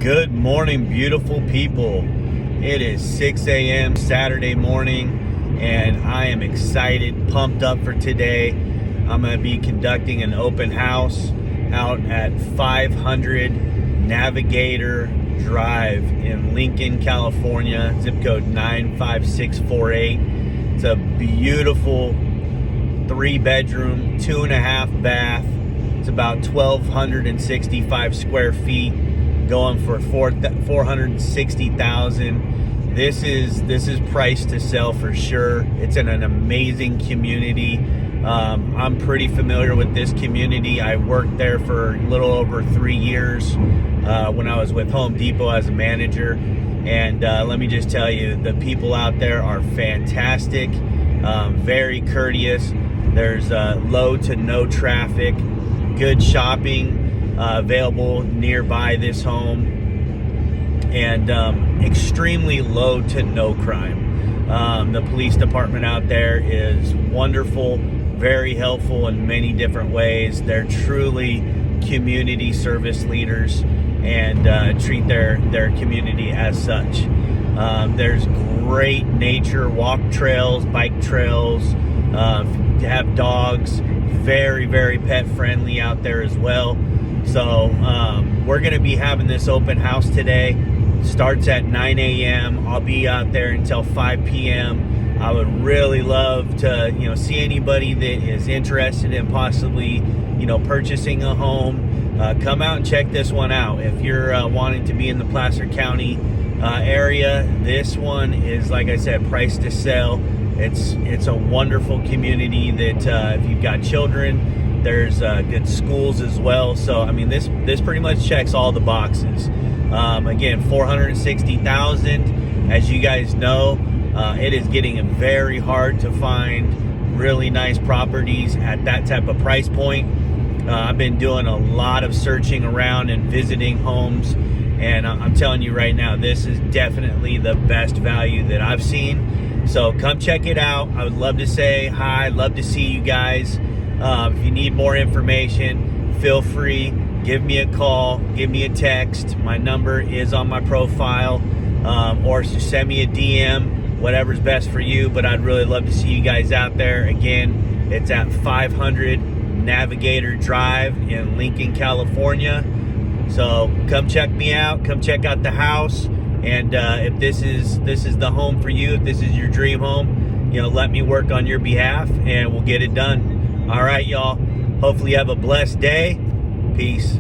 Good morning, beautiful people. It is 6 a.m. Saturday morning, and I am excited, pumped up for today. I'm going to be conducting an open house out at 500 Navigator Drive in Lincoln, California, zip code 95648. It's a beautiful 3-bedroom, 2.5 bath. It's about 1,265 square feet, going for $460,000. This is priced to sell for sure. It's in an amazing community. I'm pretty familiar with this community. I worked there for a little over 3 years when I was with Home Depot as a manager. And let me just tell you, the people out there are fantastic, very courteous. There's low to no traffic, good shopping available nearby this home, and extremely low to no crime. The police department out there is wonderful, very helpful in many different ways. They're truly community service leaders and treat their community as such. There's great nature, walk trails, bike trails, have dogs, very, very pet friendly out there as well. So we're going to be having this open house today. Starts at 9 a.m. I'll be out there until 5 p.m. I would really love to, see anybody that is interested in possibly, purchasing a home. Come out and check this one out. If you're wanting to be in the Placer County area, this one is, like I said, priced to sell. It's a wonderful community that if you've got children, there's good schools as well. So I mean, this pretty much checks all the boxes. Again, $460,000. As you guys know, it is getting very hard to find really nice properties at that type of price point. I've been doing a lot of searching around and visiting homes, and I'm telling you right now, this is definitely the best value that I've seen. So come check it out. I would love to say hi, love to see you guys. If you need more information, feel free, give me a call, give me a text. My number is on my profile, or just send me a DM, whatever's best for you. But I'd really love to see you guys out there. Again, it's at 500 Navigator Drive in Lincoln, California. So come check me out, come check out the house. And if this is the home for you, if this is your dream home, let me work on your behalf and we'll get it done. All right, y'all. Hopefully you have a blessed day. Peace.